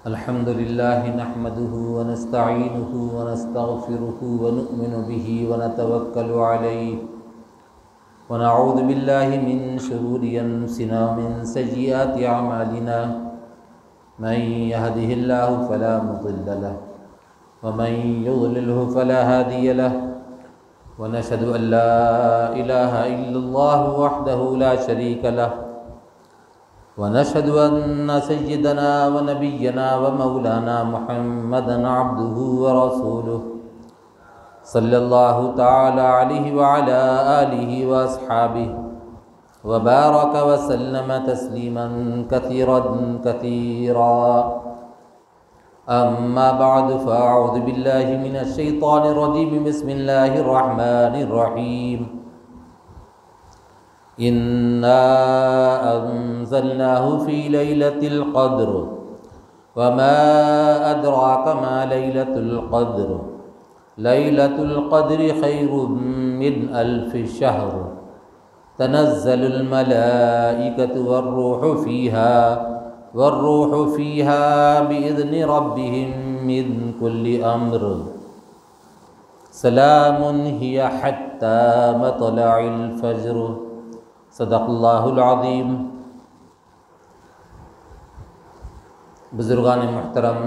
الحمد لله نحمده ونستعينه ونستغفره ونؤمن به ونتوكل عليه ونعوذ بالله من شرور أنفسنا ومن سيئات أعمالنا من يهده الله فلا مضل له ومن يضلله فلا هادي له ونشهد أن لا إله إلا الله وحده لا شريك له ونشهد أن سيدنا ونبينا ومولانا محمدا عبده ورسوله صلى الله تعالى عليه وعلى آله وأصحابه وبارك وسلم تسليما كثيرا كثيرا أما بعد فأعوذ بالله من الشيطان الرجيم بسم الله الرحمن الرحيم إنا أنزلناه في ليلة القدر وما أدراك ما ليلة القدر ليلة القدر خير من 1000 شهر تنزل الملائكة والروح فيها بإذن ربهم من كل أمر سلام هي حتى مطلع الفجر صدق اللہ العظیم۔ بزرگان محترم،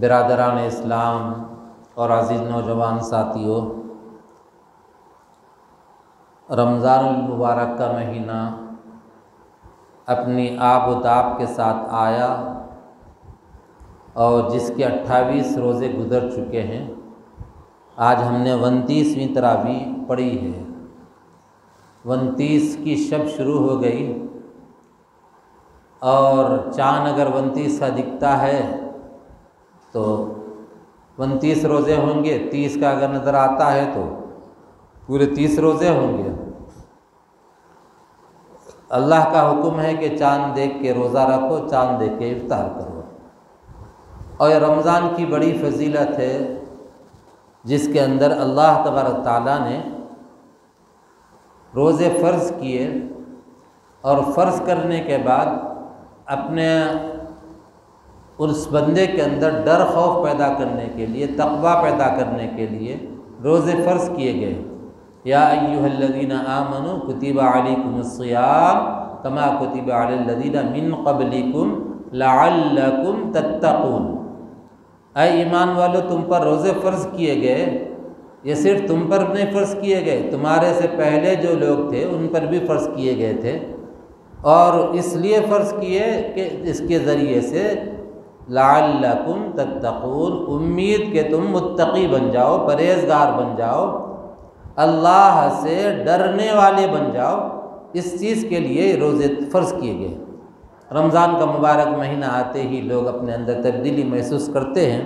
برادران اسلام اور عزیز نوجوان ساتھیوں، رمضان المبارک کا مہینہ اپنی آب و تاب کے ساتھ آیا اور جس کے 28 روزے گزر چکے ہیں۔ آج ہم نے 29ویں تراویح پڑھی ہے۔ 29 کی شب شروع ہو گئی اور چاند اگر 29 کا دکھتا ہے تو 29 روزے ہوں گے، 30 کا اگر نظر آتا ہے تو پورے 30 روزے ہوں گے۔ اللہ کا حکم ہے کہ چاند دیکھ کے روزہ رکھو، چاند دیکھ کے افطار کرو۔ اور یہ رمضان کی بڑی فضیلت ہے جس کے اندر اللہ تبارک تعالیٰ نے روزے فرض کیے اور فرض کرنے کے بعد اپنے اس بندے کے اندر ڈر خوف پیدا کرنے کے لیے، تقوی پیدا کرنے کے لیے روزے فرض کیے گئے۔ یا ایھا الذین آمنوا کتب علیکم الصیام کما کتب علی الذین من قبلکم لعلکم تتقون۔ اے ایمان والو، تم پر روزے فرض کیے گئے، یہ صرف تم پر نہیں فرض کیے گئے، تمہارے سے پہلے جو لوگ تھے ان پر بھی فرض کیے گئے تھے، اور اس لیے فرض کیے کہ اس کے ذریعے سے لعلکم تتقون، امید کہ تم متقی بن جاؤ، پرہیزگار بن جاؤ، اللہ سے ڈرنے والے بن جاؤ۔ اس چیز کے لیے روزے فرض کیے گئے۔ رمضان کا مبارک مہینہ آتے ہی لوگ اپنے اندر تبدیلی محسوس کرتے ہیں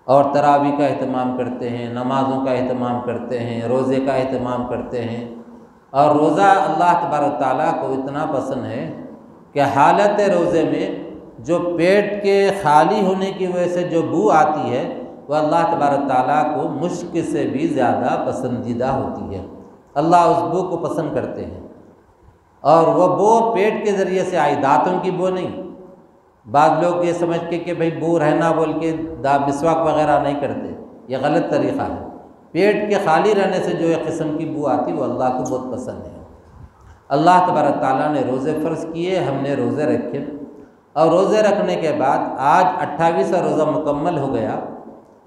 اور تراویح کا اہتمام کرتے ہیں، نمازوں کا اہتمام کرتے ہیں، روزے کا اہتمام کرتے ہیں۔ اور روزہ اللہ تبارک تعالیٰ کو اتنا پسند ہے کہ حالت روزے میں جو پیٹ کے خالی ہونے کی وجہ سے جو بو آتی ہے وہ اللہ تبارک تعالیٰ کو مشک سے بھی زیادہ پسندیدہ ہوتی ہے۔ اللہ اس بو کو پسند کرتے ہیں، اور وہ بو پیٹ کے ذریعے سے آئی، دانتوں کی بو نہیں۔ بعض لوگ یہ سمجھ کے کہ بھئی بو رہنا بول کے مسواک وغیرہ نہیں کرتے، یہ غلط طریقہ ہے۔ پیٹ کے خالی رہنے سے جو ایک قسم کی بو آتی وہ اللہ کو بہت پسند ہے۔ اللہ تبارک تعالیٰ نے روزے فرض کیے، ہم نے روزے رکھے، اور روزے رکھنے کے بعد آج 28واں روزہ مکمل ہو گیا۔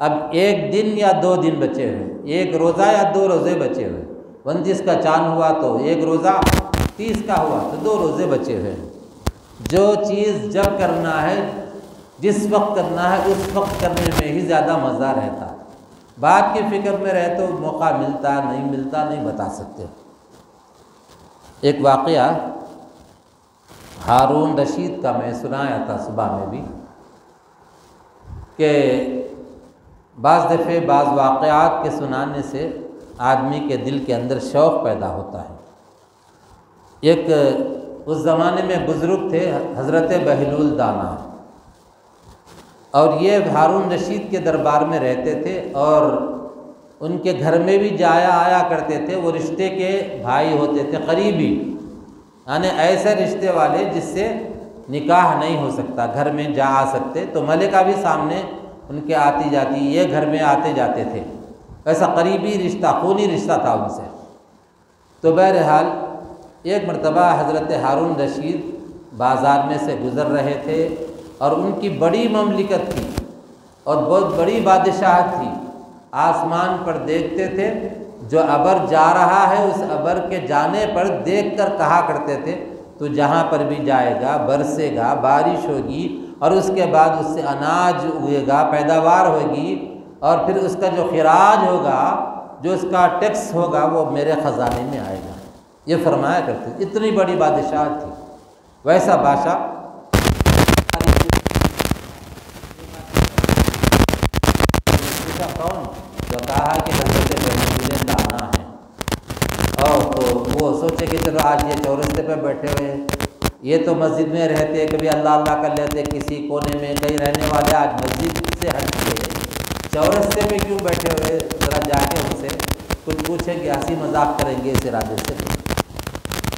اب 1 دن یا 2 دن بچے ہوئے، 1 روزہ یا 2 روزے بچے ہوئے۔ 29 کا چاند ہوا تو 1 روزہ، 30 کا ہوا تو 2 روزے بچے ہوئے۔ جو چیز جب کرنا ہے، جس وقت کرنا ہے، اس وقت کرنے میں ہی زیادہ مزہ رہتا۔ بعد کی فکر میں رہے تو موقع ملتا نہیں ملتا نہیں بتا سکتے۔ ایک واقعہ ہارون رشید کا میں سنایا تھا صبح میں بھی، کہ بعض دفعے بعض واقعات کے سنانے سے آدمی کے دل کے اندر شوق پیدا ہوتا ہے۔ ایک اس زمانے میں بزرگ تھے حضرت بہلول دانا، اور یہ ہارون رشید کے دربار میں رہتے تھے اور ان کے گھر میں بھی جایا آیا کرتے تھے۔ وہ رشتے کے بھائی ہوتے تھے، قریبی، یعنی ایسے رشتے والے جس سے نکاح نہیں ہو سکتا، گھر میں جا آ سکتے، تو ملکہ بھی سامنے ان کے آتی جاتی، یہ گھر میں آتے جاتے تھے، ایسا قریبی رشتہ، خونی رشتہ تھا ان سے۔ تو بہرحال ایک مرتبہ حضرت ہارون رشید بازار میں سے گزر رہے تھے، اور ان کی بڑی مملکت تھی اور بہت بڑی بادشاہت تھی، آسمان پر دیکھتے تھے، جو ابر جا رہا ہے اس ابر کے جانے پر دیکھ کر کہا کرتے تھے تو جہاں پر بھی جائے گا برسے گا، بارش ہوگی، اور اس کے بعد اس سے اناج اگے گا، پیداوار ہوگی، اور پھر اس کا جو خراج ہوگا، جو اس کا ٹیکس ہوگا، وہ میرے خزانے میں آئے گا، یہ فرمایا کرتے تھے۔ اتنی بڑی بادشاہت تھی۔ ویسا بادشاہ کون؟ جو کہا کہ حضرت بہلول دانا ہے، اور تو وہ سوچے کہ چلو آج یہ چورستے پہ بیٹھے ہوئے ہیں، یہ تو مسجد میں رہتے، کبھی اللہ اللہ کر لیتے کسی کونے میں، کہیں رہنے والے آج مسجد سے ہٹ کے چورستے پہ کیوں بیٹھے ہوئے؟ ذرا جا کے ان سے کچھ پوچھیں کہ ہنسی مذاق کریں گے اس ارادے سے۔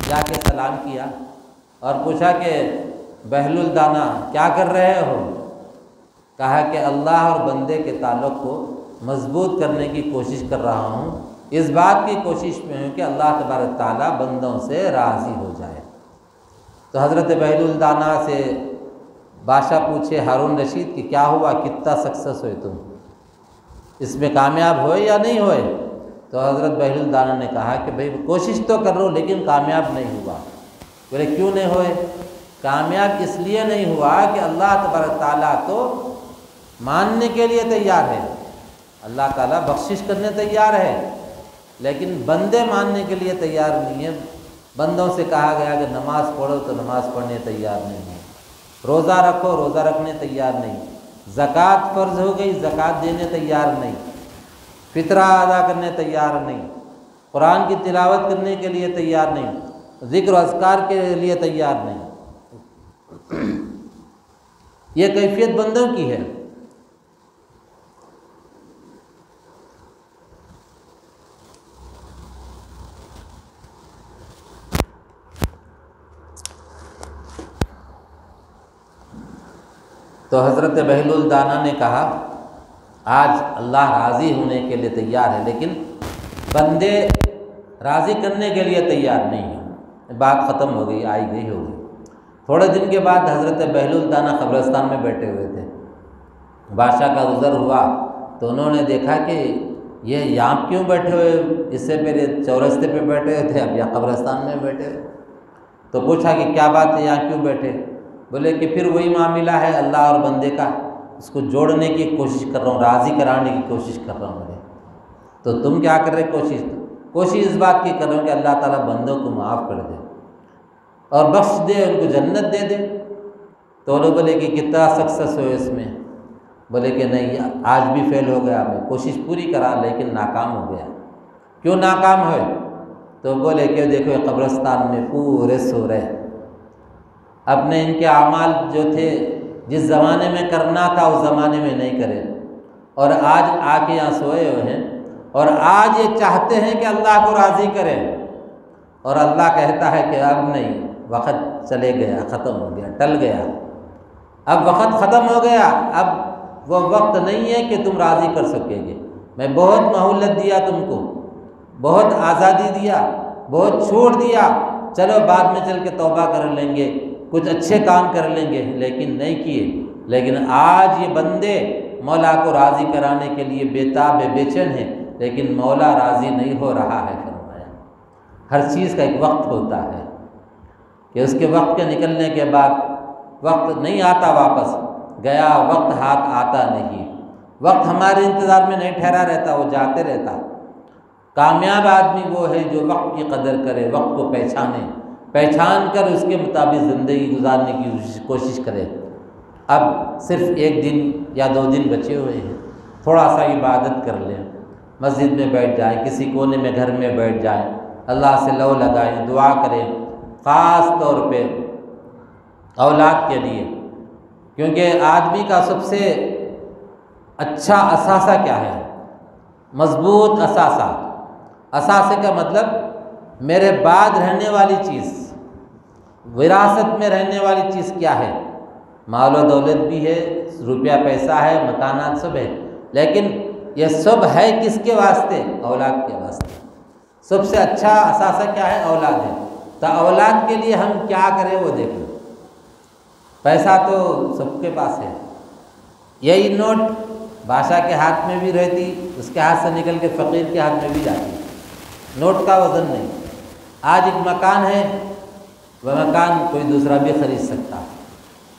جا کے سلام کیا اور پوچھا کہ بہلول دانا کیا کر رہے ہو؟ کہا کہ اللہ اور بندے کے تعلق کو مضبوط کرنے کی کوشش کر رہا ہوں، اس بات کی کوشش میں ہوں کہ اللہ تبارک تعالیٰ بندوں سے راضی ہو جائے۔ تو حضرت بہلول دانا سے بادشاہ پوچھے ہارون رشید کہ کیا ہوا، کتنا سکسیس ہوئے تم، اس میں کامیاب ہوئے یا نہیں ہوئے؟ تو حضرت بہلول دانا نے کہا کہ بھئی کوشش تو کر رہا ہوں لیکن کامیاب نہیں ہوا۔ بولے کیوں نہیں ہوئے؟ کامیاب اس لیے نہیں ہوا کہ اللہ تبارک تعالیٰ تو ماننے کے لیے تیار ہے، اللہ تعالیٰ بخشش کرنے تیار ہے، لیکن بندے ماننے کے لیے تیار نہیں ہے۔ بندوں سے کہا گیا کہ نماز پڑھو تو نماز پڑھنے تیار نہیں ہے، روزہ رکھو روزہ رکھنے تیار نہیں، زکوٰۃ فرض ہو گئی زکوٰۃ دینے تیار نہیں، فطرہ ادا کرنے تیار نہیں، قرآن کی تلاوت کرنے کے لیے تیار نہیں، ذکر و اذکار کے لیے تیار نہیں۔ یہ کیفیت بندوں کی ہے۔ تو حضرت بہلول دانا نے کہا آج اللہ راضی ہونے کے لیے تیار ہے لیکن بندے راضی کرنے کے لیے تیار نہیں ہیں۔ بات ختم ہو گئی، آئی گئی ہو گئی۔ تھوڑے دن کے بعد حضرت بہلول دانا قبرستان میں بیٹھے ہوئے تھے، بادشاہ کا گزر ہوا تو انہوں نے دیکھا کہ یہ یہاں کیوں بیٹھے ہوئے، اس سے پہلے چورستے پہ بیٹھے ہوئے تھے، اب یہاں قبرستان میں بیٹھے ہوئے۔ تو پوچھا کہ کیا بات ہے، یہاں کیوں بیٹھے؟ بولے کہ پھر وہی معاملہ ہے اللہ اور بندے کا، اس کو جوڑنے کی کوشش کر رہا ہوں، راضی کرانے کی کوشش کر رہا ہوں۔ بولے تو تم کیا کر رہے؟ کوشش اس بات کی کر رہا ہوں کہ اللہ تعالیٰ بندوں کو معاف کر دے اور بخش دے، ان کو جنت دے دے۔ تو انہوں بولے کہ کتنا سکسیس ہوئے اس میں؟ بولے کہ نہیں، آج بھی فیل ہو گیا، میں کوشش پوری کرا لیکن ناکام ہو گیا۔ کیوں ناکام ہوئے؟ تو بولے کہ دیکھو یہ قبرستان میں پورے سو رہے، اپنے ان کے اعمال جو تھے جس زمانے میں کرنا تھا اس زمانے میں نہیں کرے، اور آج آ کے یہاں سوئے ہوئے ہیں، اور آج یہ چاہتے ہیں کہ اللہ کو راضی کریں، اور اللہ کہتا ہے کہ اب نہیں، وقت چلے گیا، ختم ہو گیا، ٹل گیا، اب وقت ختم ہو گیا، اب وہ وقت نہیں ہے کہ تم راضی کر سکے گے۔ میں بہت مہلت دیا تم کو، بہت آزادی دیا، بہت چھوٹ دیا، چلو بعد میں چل کے توبہ کر لیں گے، کچھ اچھے کام کر لیں گے، لیکن نہیں کیے۔ لیکن آج یہ بندے مولا کو راضی کرانے کے لیے بےتاب بے چین ہیں، لیکن مولا راضی نہیں ہو رہا ہے۔ فرمایا ہر چیز کا ایک وقت ہوتا ہے کہ اس کے وقت کے نکلنے کے بعد وقت نہیں آتا، واپس گیا وقت ہاتھ آتا نہیں، وقت ہمارے انتظار میں نہیں ٹھہرا رہتا، وہ جاتے رہتا۔ کامیاب آدمی وہ ہے جو وقت کی قدر کرے، وقت کو پہچان کر اس کے مطابق زندگی گزارنے کی کوشش کرے۔ اب صرف ایک دن یا 2 دن بچے ہوئے ہیں، تھوڑا سا عبادت کر لیں، مسجد میں بیٹھ جائیں، کسی کونے میں گھر میں بیٹھ جائیں، اللہ سے لو لگائیں، دعا کریں، خاص طور پہ اولاد کے لیے، کیونکہ آدمی کا سب سے اچھا اثاثہ کیا ہے؟ مضبوط اثاثہ کا مطلب میرے بعد رہنے والی چیز، وراثت میں رہنے والی چیز کیا ہے؟ مال و دولت بھی ہے، روپیہ پیسہ ہے، مکانات سب ہے، لیکن یہ سب ہے کس کے واسطے؟ اولاد کے واسطے۔ سب سے اچھا اثاثہ کیا ہے؟ اولاد ہے۔ تو اولاد کے لیے ہم کیا کریں وہ دیکھیں۔ پیسہ تو سب کے پاس ہے، یہی نوٹ بادشاہ کے ہاتھ میں بھی رہتی، اس کے ہاتھ سے نکل کے فقیر کے ہاتھ میں بھی جاتی، نوٹ کا وزن نہیں۔ آج ایک مکان ہے، وہ مکان کوئی دوسرا بھی خرید سکتا۔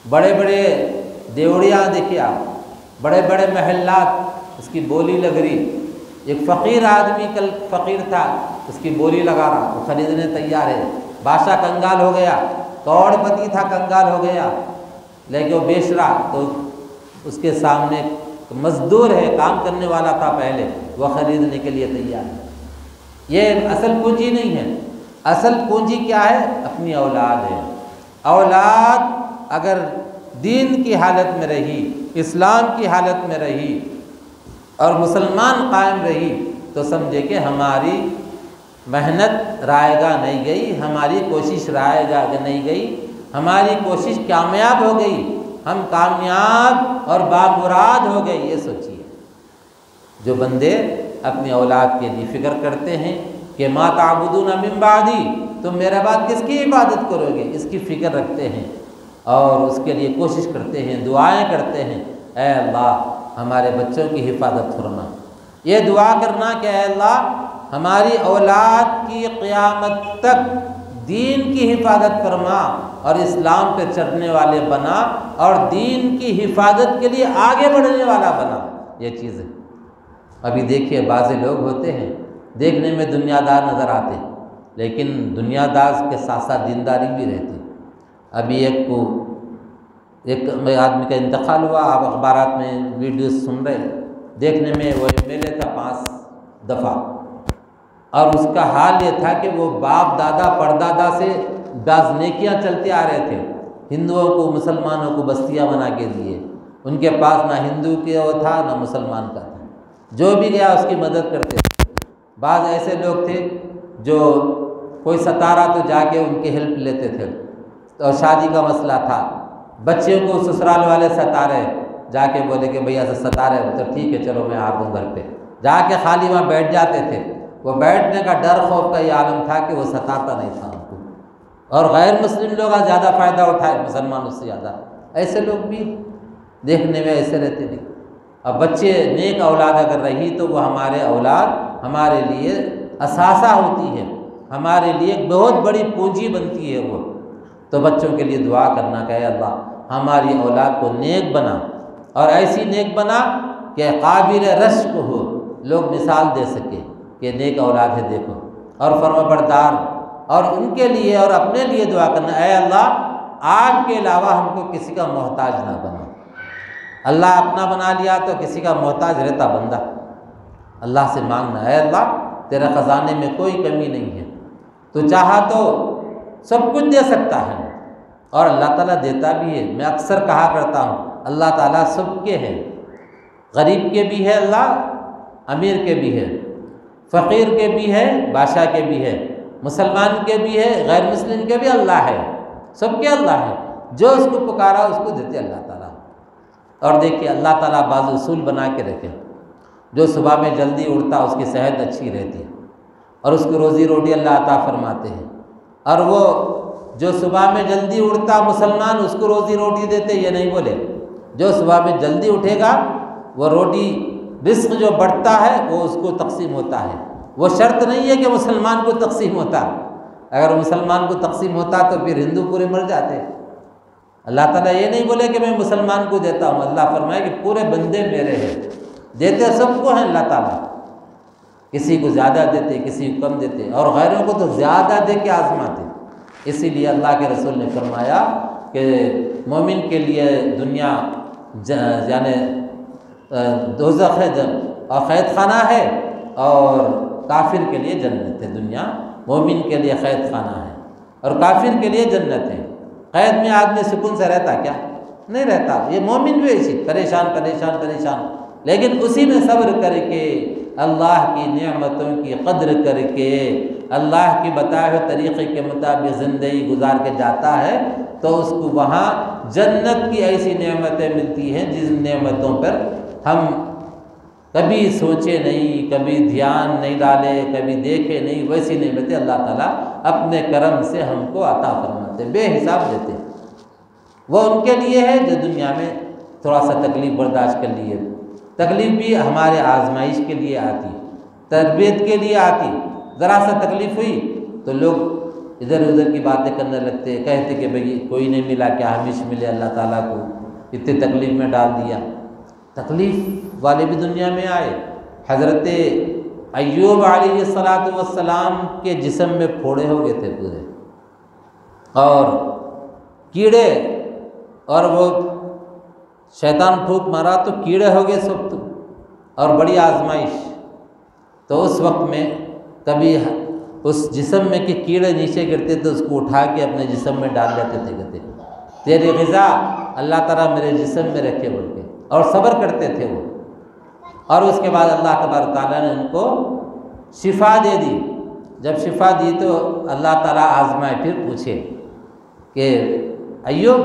بڑے بڑے دیوڑیاں دیکھیے آپ، بڑے بڑے محلات، اس کی بولی لگ رہی۔ ایک فقیر آدمی کل فقیر تھا، اس کی بولی لگا رہا، وہ خریدنے تیار ہے۔ بادشاہ کنگال ہو گیا، کروڑ پتی تھا کنگال ہو گیا، لیکن وہ بیچ رہا تو اس کے سامنے مزدور ہے، کام کرنے والا تھا پہلے، وہ خریدنے کے لیے تیار ہے۔ یہ اصل پونجی نہیں ہے، اصل پونجی کیا ہے؟ اپنی اولاد ہے۔ اولاد اگر دین کی حالت میں رہی، اسلام کی حالت میں رہی اور مسلمان قائم رہی تو سمجھے کہ ہماری محنت رائے گاہ نہیں گئی، ہماری کوشش رائے گاہ نہیں گئی، ہماری کوشش کامیاب ہو گئی، ہم کامیاب اور بامراد ہو گئے۔ یہ سوچیے، جو بندے اپنی اولاد کے لیے فکر کرتے ہیں کہ ما تعبدون من بعدی، تم میرے بعد کس کی عبادت کرو گے، اس کی فکر رکھتے ہیں اور اس کے لیے کوشش کرتے ہیں، دعائیں کرتے ہیں، اے اللہ ہمارے بچوں کی حفاظت فرما۔ یہ دعا کرنا کہ اے اللہ ہماری اولاد کی قیامت تک دین کی حفاظت فرما اور اسلام پہ چڑھنے والے بنا اور دین کی حفاظت کے لیے آگے بڑھنے والا بنا۔ یہ چیز ہے۔ ابھی دیکھیے بعض لوگ ہوتے ہیں دیکھنے میں دنیا دار نظر آتے ہیں، لیکن دنیا دار کے ساتھ ساتھ دینداری بھی رہتی۔ ابھی ایک آدمی کا انتقال ہوا، آپ اخبارات میں ویڈیوز سن رہے ہیں، دیکھنے میں وہ MLA تھا 5 دفعہ، اور اس کا حال یہ تھا کہ وہ باپ دادا پردادا سے بعض نیکیاں چلتے آ رہے تھے، ہندوؤں کو مسلمانوں کو بستیاں بنا کے دیے، ان کے پاس نہ ہندو کا وہ تھا نہ مسلمان کا تھا، جو بھی گیا اس کی مدد کرتے تھے۔ بعض ایسے لوگ تھے جو کوئی ستا رہا تو جا کے ان کی ہیلپ لیتے تھے، اور شادی کا مسئلہ تھا، بچے کو سسرال والے ستا رہے، جا کے بولے کہ بھیا سے ستا رہے، تو ٹھیک ہے چلو میں آ دوں گھر پہ، جا کے خالی وہاں بیٹھ جاتے تھے۔ وہ بیٹھنے کا ڈر خوف کا یہ عالم تھا کہ وہ ستاتا نہیں تھا ان کو، اور غیر مسلم لوگ زیادہ فائدہ اٹھائے مسلمانوں سے زیادہ۔ ایسے لوگ بھی دیکھنے میں ایسے رہتے نہیں۔ اب بچے نیک اولاد اگر رہی تو وہ ہمارے اولاد ہمارے لیے اثاثہ ہوتی ہے، ہمارے لیے ایک بہت بڑی پونجی بنتی ہے وہ۔ تو بچوں کے لیے دعا کرنا کہ اے اللہ ہماری اولاد کو نیک بنا، اور ایسی نیک بنا کہ قابل رشک ہو، لوگ مثال دے سکے کہ نیک اولاد ہے دیکھو، اور فرما بردار، اور ان کے لیے اور اپنے لیے دعا کرنا اے اللہ آپ کے علاوہ ہم کو کسی کا محتاج نہ بنا۔ اللہ اپنا بنا لیا تو کسی کا محتاج رہتا بندہ۔ اللہ سے مانگنا اے اللہ تیرے خزانے میں کوئی کمی نہیں ہے، تو چاہا تو سب کچھ دے سکتا ہے، اور اللہ تعالیٰ دیتا بھی ہے۔ میں اکثر کہا کرتا ہوں اللہ تعالیٰ سب کے ہے، غریب کے بھی ہے اللہ، امیر کے بھی ہے، فقیر کے بھی ہے، بادشاہ کے بھی ہے، مسلمان کے بھی ہے، غیر مسلم کے بھی اللہ ہے، سب کے اللہ ہے۔ جو اس کو پکارا اس کو دیتے اللہ تعالیٰ۔ اور دیکھیے اللہ تعالیٰ بعض اصول بنا کے رکھے، جو صبح میں جلدی اٹھتا اس کی صحت اچھی رہتی ہے اور اس کو روزی روٹی اللہ عطا فرماتے ہیں، اور وہ جو صبح میں جلدی اٹھتا مسلمان اس کو روزی روٹی دیتے، یہ نہیں بولے جو صبح میں جلدی اٹھے گا وہ روٹی رزق جو بڑھتا ہے وہ اس کو تقسیم ہوتا ہے۔ وہ شرط نہیں ہے کہ مسلمان کو تقسیم ہوتا، اگر مسلمان کو تقسیم ہوتا تو پھر ہندو پورے مر جاتے۔ اللہ تعالیٰ یہ نہیں بولے کہ میں مسلمان کو دیتا ہوں، اللہ فرمائے کہ پورے بندے میرے ہیں، دیتے سب کو ہیں اللہ تعالیٰ، کسی کو زیادہ دیتے کسی کو کم دیتے، اور غیروں کو تو زیادہ دے کے آزماتے۔ اسی لیے اللہ کے رسول نے فرمایا کہ مومن کے لیے دنیا یعنی دوزخ ہے اور قید خانہ ہے، اور کافر کے لیے جنت ہے۔ دنیا مومن کے لیے قید خانہ ہے اور کافر کے لیے جنت ہے۔ قید میں آدمی سکون سے رہتا کیا؟ نہیں رہتا۔ یہ مومن بھی ایسی پریشان پریشان پریشان، لیکن اسی میں صبر کر کے اللہ کی نعمتوں کی قدر کر کے اللہ کی بتائے ہوئے طریقے کے مطابق زندگی گزار کے جاتا ہے تو اس کو وہاں جنت کی ایسی نعمتیں ملتی ہیں جن نعمتوں پر ہم کبھی سوچے نہیں، کبھی دھیان نہیں ڈالے، کبھی دیکھے نہیں، ویسی نعمتیں اللہ تعالیٰ اپنے کرم سے ہم کو عطا فرماتے، بے حساب دیتے۔ وہ ان کے لیے ہے جو دنیا میں تھوڑا سا تکلیف برداشت کر لیے، تکلیف بھی ہمارے آزمائش کے لیے آتی، تربیت کے لیے آتی۔ ذرا سا تکلیف ہوئی تو لوگ ادھر ادھر کی باتیں کرنے لگتے، کہتے کہ بھئی کوئی نہیں ملا کیا ہمیشہ ملے، اللہ تعالیٰ کو اتنی تکلیف میں ڈال دیا۔ تکلیف والے بھی دنیا میں آئے۔ حضرت ایوب علیہ السلام کے جسم میں پھوڑے ہو گئے تھے پورے، اور کیڑے، اور وہ شیطان پھونک مارا تو کیڑے ہو گئے سب، تو اور بڑی آزمائش۔ تو اس وقت میں کبھی اس جسم میں کہ کیڑے نیچے گرتے تو اس کو اٹھا کے اپنے جسم میں ڈال لیتے تھے، کہتے تیری غذا اللہ تعالیٰ میرے جسم میں رکھے بول کے، اور صبر کرتے تھے وہ۔ اور اس کے بعد اللہ تبارک تعالیٰ نے ان کو شفا دے دی۔ جب شفا دی تو اللہ تعالیٰ آزمائے، پھر پوچھے کہ ایوب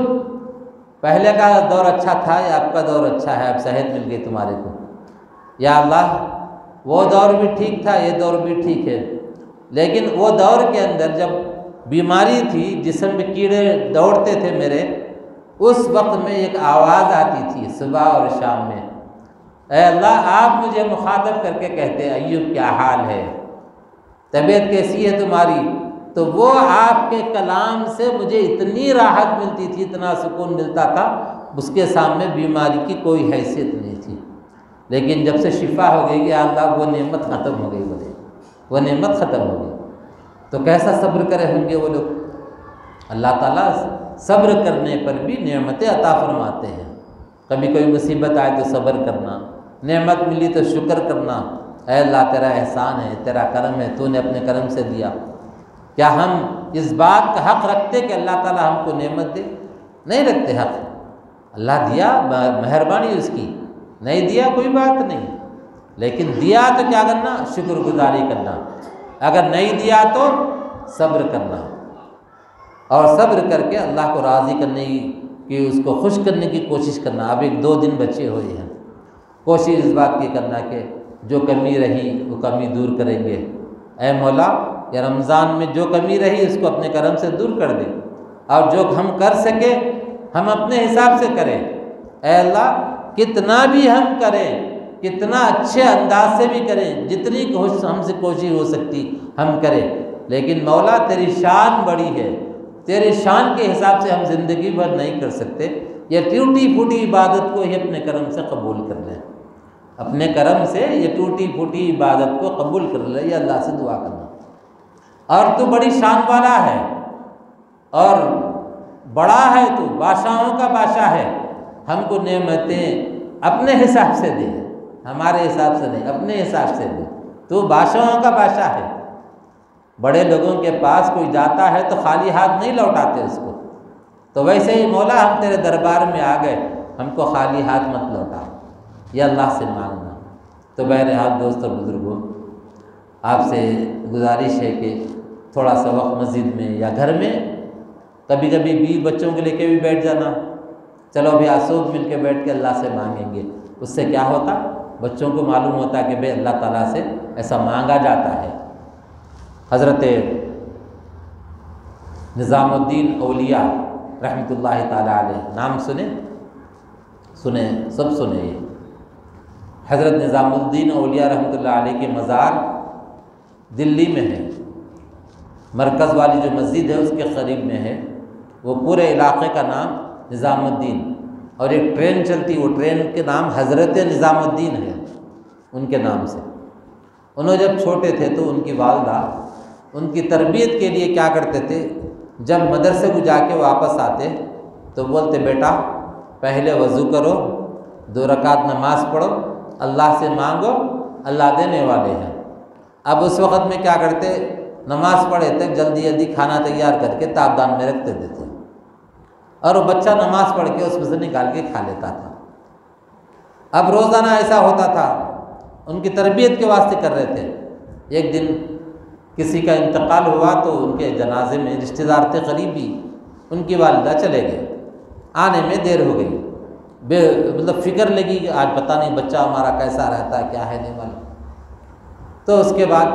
پہلے کا دور اچھا تھا یا اب کا دور اچھا ہے، اب صحت مل گئی تمہارے کو؟ یا اللہ وہ دور بھی ٹھیک تھا، یہ دور بھی ٹھیک ہے، لیکن وہ دور کے اندر جب بیماری تھی، جسم میں کیڑے دوڑتے تھے میرے، اس وقت میں ایک آواز آتی تھی صبح اور شام میں، اے اللہ آپ مجھے مخاطب کر کے کہتے ایوب کیا حال ہے، طبیعت کیسی ہے تمہاری؟ تو وہ آپ کے کلام سے مجھے اتنی راحت ملتی تھی، اتنا سکون ملتا تھا، اس کے سامنے بیماری کی کوئی حیثیت نہیں تھی۔ لیکن جب سے شفا ہو گئی کہ اللہ وہ نعمت ختم ہو گئی، بولے وہ نعمت ختم ہو گئی، تو کیسا صبر کرے ہوں گے وہ لوگ؟ اللہ تعالیٰ صبر کرنے پر بھی نعمتیں عطا فرماتے ہیں۔ کبھی کوئی مصیبت آئے تو صبر کرنا، نعمت ملی تو شکر کرنا، اے اللہ تیرا احسان ہے، تیرا کرم ہے، تو نے اپنے کرم سے دیا۔ کیا ہم اس بات کا حق رکھتے کہ اللہ تعالیٰ ہم کو نعمت دے؟ نہیں رکھتے حق۔ اللہ دیا، مہربانی اس کی، نہیں دیا کوئی بات نہیں، لیکن دیا تو کیا کرنا؟ شکر گزاری کرنا، اگر نہیں دیا تو صبر کرنا، اور صبر کر کے اللہ کو راضی کرنے کی، اس کو خوش کرنے کی کوشش کرنا۔ اب 1-2 دن بچے ہوئے ہیں، کوشش اس بات کی کرنا کہ جو کمی رہی وہ کمی دور کریں گے۔ اے مولا یا رمضان میں جو کمی رہی اس کو اپنے کرم سے دور کر دے، اور جو ہم کر سکے ہم اپنے حساب سے کریں۔ اے اللہ کتنا بھی ہم کریں، کتنا اچھے انداز سے بھی کریں، جتنی ہم سے کوشش ہو سکتی ہم کریں، لیکن مولا تیری شان بڑی ہے، تیری شان کے حساب سے ہم زندگی بھر نہیں کر سکتے، یہ ٹوٹی پھوٹی عبادت کو ہی اپنے کرم سے قبول کر لیں، اپنے کرم سے یہ ٹوٹی پھوٹی عبادت کو قبول کر لیں، یہ اللہ سے دعا کرنا۔ اور تو بڑی شان والا ہے اور بڑا ہے، تو بادشاہوں کا بادشاہ ہے، ہم کو نعمتیں اپنے حساب سے دے، ہمارے حساب سے نہیں، اپنے حساب سے دے، تو بادشاہوں کا بادشاہ ہے۔ بڑے لوگوں کے پاس کوئی جاتا ہے تو خالی ہاتھ نہیں لوٹاتے اس کو، تو ویسے ہی مولا ہم تیرے دربار میں آ گئے، ہم کو خالی ہاتھ مت لوٹا، یہ اللہ سے مانگنا۔ تو بہرحال دوستوں بزرگوں، آپ سے گزارش ہے کہ تھوڑا سا وقت مسجد میں یا گھر میں، کبھی کبھی بیوی بچوں کو لے کے بھی بیٹھ جانا، چلو بھی آسود مل کے بیٹھ کے اللہ سے مانگیں گے، اس سے کیا ہوتا؟ بچوں کو معلوم ہوتا کہ بھئی اللہ تعالیٰ سے ایسا مانگا جاتا ہے۔ حضرت نظام الدین اولیاء رحمۃ اللہ تعالیٰ علیہ، نام سنے سب سنے یہ حضرت نظام الدین اولیاء رحمۃ اللہ علیہ کے مزار دلی میں ہے، مرکز والی جو مسجد ہے اس کے قریب میں ہے، وہ پورے علاقے کا نام نظام الدین، اور ایک ٹرین چلتی، وہ ٹرین کے نام حضرت نظام الدین ہے ان کے نام سے۔ انہوں جب چھوٹے تھے تو ان کی والدہ ان کی تربیت کے لیے کیا کرتے تھے، جب مدرسے کو جا کے واپس آتے تو بولتے بیٹا پہلے وضو کرو، 2 رکعت نماز پڑھو، اللہ سے مانگو، اللہ دینے والے ہیں۔ اب اس وقت میں کیا کرتے، نماز پڑھے تک جلدی جلدی کھانا تیار کر کے تابدان میں رکھتے دیتے، اور وہ بچہ نماز پڑھ کے اس میں سے نکال کے کھا لیتا تھا۔ اب روزانہ ایسا ہوتا تھا، ان کی تربیت کے واسطے کر رہے تھے۔ ایک دن کسی کا انتقال ہوا تو ان کے جنازے میں رشتہ دار تھے قریبی، ان کی والدہ چلے گئے، آنے میں دیر ہو گئی، مطلب فکر لگی کہ آج پتہ نہیں بچہ ہمارا کیسا رہتا ہے، کیا ہے نہیں معلوم۔ تو اس کے بعد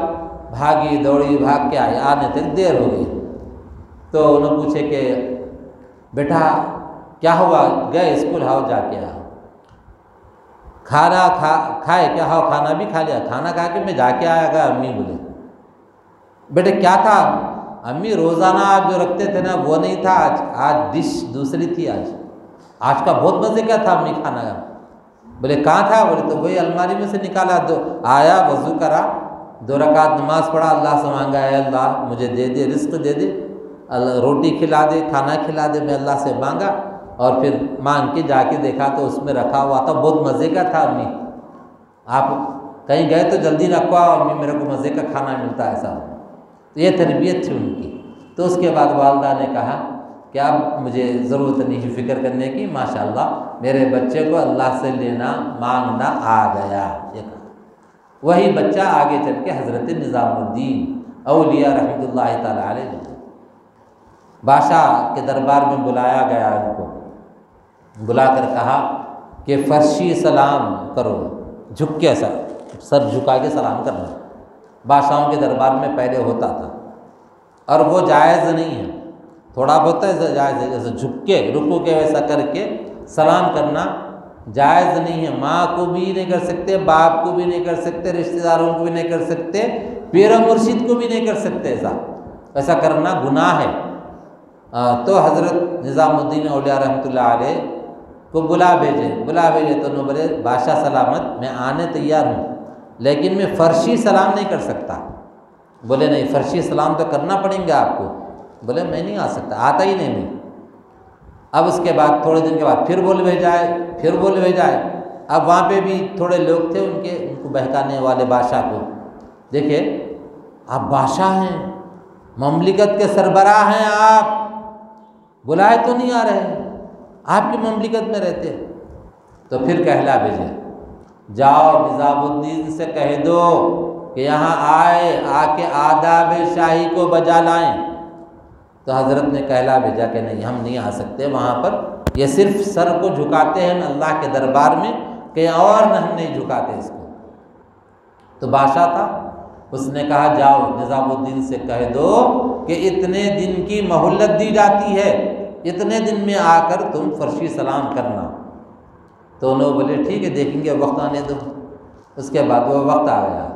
بھاگی دوڑی، بھاگ کے آئی، آنے تک دیر ہو گئی۔ تو انہوں نے پوچھے کہ بیٹا کیا ہوا، گئے اسکول، ہاؤ جا کے آؤ، کھانا کھائے کیا، ہاؤ کھانا بھی کھا لیا، کھانا کھا کے میں جا کے آیا گا۔ امی بولے بیٹے کیا تھا؟ امی روزانہ آپ جو رکھتے تھے نا وہ نہیں تھا، آج ڈش دوسری تھی، آج کا بہت مزے کا تھا امی کھانا۔ بولے کہاں تھا؟ بولے تو وہی الماری میں سے نکالا، آیا وضو کرا، 2 رکعت نماز پڑھا، اللہ سے مانگا اے اللہ مجھے دے دے، رزق دے دے، روٹی کھلا دے، کھانا کھلا دے، میں اللہ سے مانگا، اور پھر مانگ کے جا کے دیکھا تو اس میں رکھا ہوا تھا، بہت مزے کا تھا امی، آپ کہیں گئے تو جلدی رکھواؤ امی، میرے کو مزے کا کھانا ملتا ہے ایسا۔ تو یہ تربیت تھی ان کی۔ تو اس کے بعد والدہ نے کہا کہ اب مجھے ضرورت نہیں ہے فکر کرنے کی، ماشاءاللہ میرے بچے کو اللہ سے لینا مانگنا آ گیا۔ یہ کہا وہی بچہ آگے چل کے حضرت نظام الدین اولیاء رحمۃ اللہ تعالی علیہ بادشاہ کے دربار میں بلایا گیا، ان کو بلا کر کہا کہ فرشی سلام کرو، جھک کے سر جھکا کے سلام کرنا، بادشاہوں کے دربار میں پہلے ہوتا تھا، اور وہ جائز نہیں ہے، تھوڑا بہت ہے جائز ہے، جیسے جھک کے رکو کے ویسا کر کے سلام کرنا جائز نہیں ہے، ماں کو بھی نہیں کر سکتے، باپ کو بھی نہیں کر سکتے، رشتہ داروں کو بھی نہیں کر سکتے، پیر و مرشد کو بھی نہیں کر سکتے، ایسا کرنا گناہ ہے۔ تو حضرت نظام الدین اولیاء رحمۃ اللہ علیہ کو بلا بھیجے تو انہوں بولے بادشاہ سلامت میں آنے تیار ہوں، لیکن میں فرشی سلام نہیں کر سکتا۔ بولے نہیں فرشی سلام تو کرنا پڑیں گے آپ کو۔ بولے میں نہیں آ سکتا، آتا ہی نہیں میں۔ اب اس کے بعد تھوڑے دن کے بعد پھر بول بھیجائے، اب وہاں پہ بھی تھوڑے لوگ تھے ان کو بہکانے والے بادشاہ کو، دیکھیں آپ بادشاہ ہیں، مملکت کے سربراہ ہیں، آپ بلائے تو نہیں آ رہے، آپ کی مملکت میں رہتے۔ تو پھر کہلا بھیجے، جاؤ نظام الدین سے کہہ دو کہ یہاں آ کے آداب شاہی کو بجا لائیں۔ تو حضرت نے کہلا بھیجا کہ نہیں ہم نہیں آ سکتے وہاں پر، یہ صرف سر کو جھکاتے ہیں اللہ کے دربار میں، کہ اور ہم نہیں جھکاتے اس کو۔ تو بادشاہ تھا، اس نے کہا جاؤ نظام الدین سے کہہ دو کہ اتنے دن کی مہلت دی جاتی ہے، اتنے دن میں آ کر تم فرشی سلام کرنا۔ تو انہوں بولے ٹھیک ہے دیکھیں گے، وقت آنے دو۔ اس کے بعد وہ وقت آ گیا،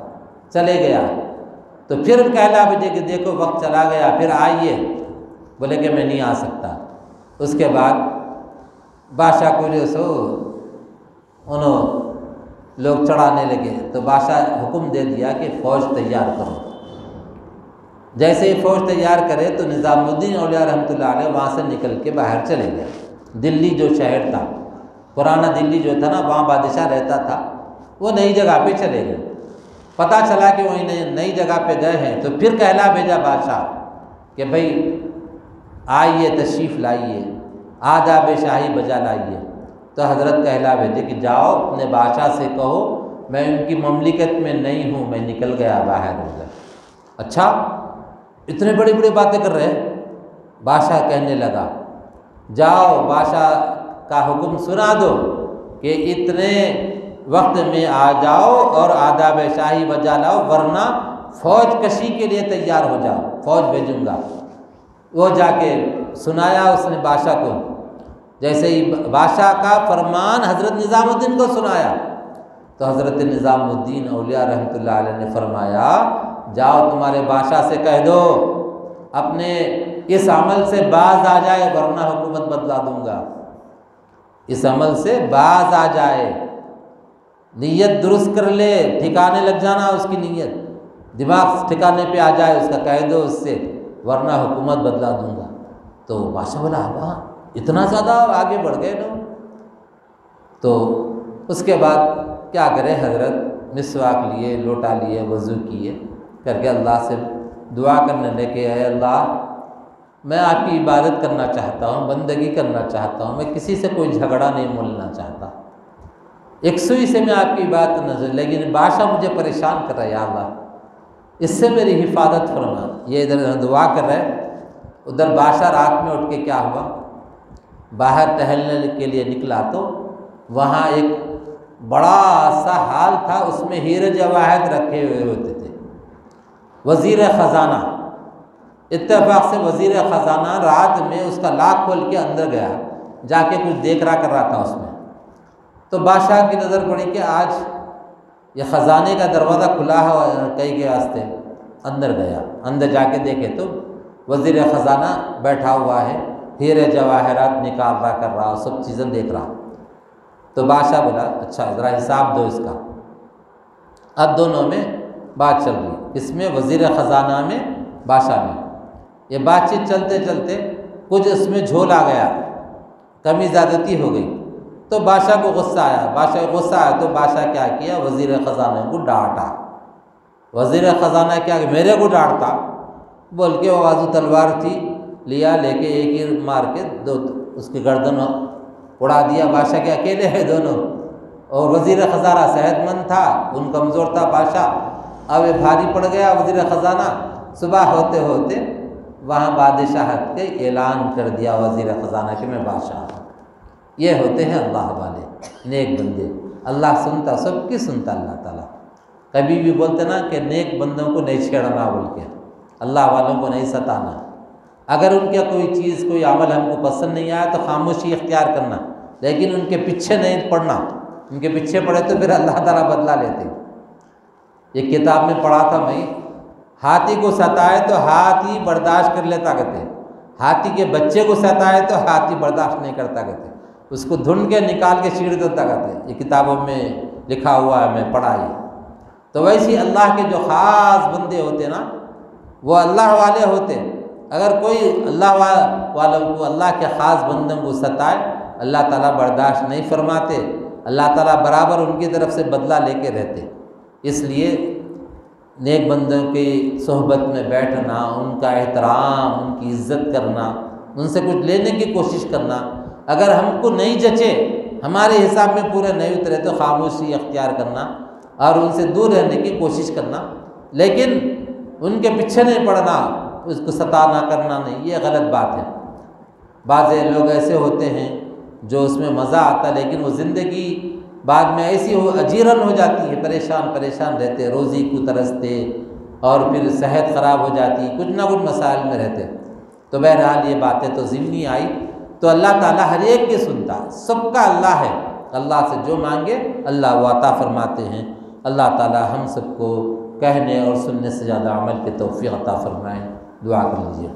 چلے گیا، تو پھر کہلا بھیجے کہ دیکھو وقت چلا گیا، پھر آئیے۔ بولے کہ میں نہیں آ سکتا۔ اس کے بعد بادشاہ کو جو سو انہوں لوگ چڑھانے لگے، تو بادشاہ حکم دے دیا کہ فوج تیار کرو۔ جیسے ہی فوج تیار کرے تو نظام الدین اولیاء رحمۃ اللہ علیہ وہاں سے نکل کے باہر چلے گئے۔ دلی جو شہر تھا، پرانا دلی جو تھا نا وہاں بادشاہ رہتا تھا، وہ نئی جگہ پہ چلے گئے۔ پتہ چلا کہ وہ نئی جگہ پہ گئے ہیں، تو پھر کہلا بھیجا بادشاہ کہ بھائی آئیے تشریف لائیے، آداب شاہی بجا لائیے۔ تو حضرت کہلا بھیجے کہ جاؤ اپنے بادشاہ سے کہو میں ان کی مملکت میں نہیں ہوں، میں نکل گیا باہر ہو گیا۔ اچھا اتنے بڑی بڑی باتیں کر رہے ہیں؟ بادشاہ کہنے لگا جاؤ بادشاہ کا حکم سنا دو کہ اتنے وقت میں آ جاؤ اور آداب شاہی بجا لاؤ، ورنہ فوج کشی کے لیے تیار ہو جاؤ، فوج بھیجوں گا۔ وہ جا کے سنایا اس نے بادشاہ کو، جیسے ہی بادشاہ کا فرمان حضرت نظام الدین کو سنایا تو حضرت نظام الدین اولیاء رحمۃ اللہ علیہ نے فرمایا جاؤ تمہارے بادشاہ سے کہہ دو اپنے اس عمل سے باز آ جائے، ورنہ حکومت بدلا دوں گا۔ اس عمل سے باز آ جائے، نیت درست کر لے، ٹھکانے لگ جانا اس کی نیت، دماغ ٹھکانے پہ آ جائے اس کا، کہہ دو اس سے ورنہ حکومت بدلا دوں گا۔ تو بادشاہ بولا ہاں اتنا زیادہ آگے بڑھ گئے لوگ۔ تو اس کے بعد کیا کرے حضرت مسواک لیے، لوٹا لیے، وضو کیے، کر کے اللہ سے دعا کرنے لگے اے اللہ میں آپ کی عبادت کرنا چاہتا ہوں، بندگی کرنا چاہتا ہوں، میں کسی سے کوئی جھگڑا نہیں مولنا چاہتا، یکسوئی سے میں آپ کی عبادت کرنا چاہتا ہوں، لیکن بادشاہ مجھے پریشان کر رہا ہے یا اللہ، اس سے میری حفاظت فرما۔ یہ ادھر دعا کر رہے، ادھر بادشاہ رات میں اٹھ کے کیا ہوا، باہر ٹہلنے کے لیے نکلا تو وہاں ایک بڑا سا ہال تھا، اس میں ہیرے جواہرات رکھے ہوئے ہوتے تھے۔ وزیر خزانہ، اتفاق سے وزیر خزانہ رات میں اس کا لاک کھول کے اندر گیا، جا کے کچھ دیکھ رہا کر رہا تھا اس میں۔ تو بادشاہ کی نظر پڑی کہ آج یہ خزانے کا دروازہ کھلا ہے کئی کے واسطے، اندر گیا، اندر جا کے دیکھے تو وزیر خزانہ بیٹھا ہوا ہے، ہیرے جواہرات نکال رہا کر رہا، سب چیزیں دیکھ رہا۔ تو بادشاہ بولا اچھا ذرا حساب دو اس کا۔ اب دونوں میں بات چل رہی، اس میں وزیر خزانہ میں، بادشاہ میں، یہ بات چیت چلتے چلتے کچھ اس میں جھول آ گیا، کمی زیادتی ہو گئی، تو بادشاہ کو غصہ آیا۔ بادشاہ کو غصہ آیا تو بادشاہ کیا کیا، وزیر خزانہ کو ڈانٹا۔ وزیر خزانہ کیا کہ میرے کو ڈانٹتا، بول کے وہ بازو تلوار تھی، لیا، لے کے ایک ہی مار کے دو اس کی گردن اڑا دیا۔ بادشاہ کے اکیلے ہیں دونوں، اور وزیر خزانہ صحت مند تھا، ان کمزور تھا بادشاہ۔ اب یہ بھاری پڑ گیا وزیر خزانہ۔ صبح ہوتے ہوتے وہاں بادشاہت کے اعلان کر دیا وزیر خزانہ کہ میں بادشاہ ہوں۔ یہ ہوتے ہیں اللہ والے، نیک بندے۔ اللہ سنتا، سب کی سنتا اللہ تعالیٰ۔ کبھی بھی بولتے نا کہ نیک بندوں کو نہیں چھیڑنا بول کے، اللہ والوں کو نہیں ستانا۔ اگر ان کا کوئی چیز، کوئی عمل ہم کو پسند نہیں آیا تو خاموشی اختیار کرنا، لیکن ان کے پیچھے نہیں پڑنا۔ ان کے پیچھے پڑے تو پھر اللہ تعالیٰ بدلا لیتے۔ یہ کتاب میں پڑھا تھا میں، ہاتھی کو ستائے تو ہاتھی برداشت کر لیتا کہتے، ہاتھی کے بچے کو ستائے تو ہاتھی برداشت نہیں کرتا کہتے، اس کو دھن کے نکال کے چیڑ دیتا کہتے۔ یہ کتابوں میں لکھا ہوا ہے، میں پڑھا ہے۔ تو ویسے اللہ کے جو خاص بندے ہوتے نا، وہ اللہ والے ہوتے۔ اگر کوئی اللہ والوں کو، اللہ کے خاص بندوں کو ستائے، اللہ تعالیٰ برداشت نہیں فرماتے، اللہ تعالیٰ برابر ان کی طرف سے بدلہ لے کے رہتے۔ اس لیے نیک بندوں کی صحبت میں بیٹھنا، ان کا احترام، ان کی عزت کرنا، ان سے کچھ لینے کی کوشش کرنا، اگر ہم کو نہیں جچے، ہمارے حساب میں پورے نہیں اترے تو خاموشی اختیار کرنا اور ان سے دور رہنے کی کوشش کرنا، لیکن ان کے پیچھے نہیں پڑنا، اس کو ستانا کرنا نہیں، یہ غلط بات ہے۔ بعض لوگ ایسے ہوتے ہیں جو اس میں مزہ آتا، لیکن وہ زندگی بعد میں ایسی اجیرن ہو جاتی ہے، پریشان رہتے، روزی کو ترستے، اور پھر صحت خراب ہو جاتی، کچھ نہ کچھ مسائل میں رہتے۔ تو بہرحال یہ باتیں تو ضمنی آئی، تو اللہ تعالیٰ ہر ایک کی سنتا، سب کا اللہ ہے، اللہ سے جو مانگے اللہ وہ عطا فرماتے ہیں۔ اللہ تعالیٰ ہم سب کو کہنے اور سننے سے زیادہ عمل کی توفیق عطا فرمائیں۔ دعا کر لیجیے۔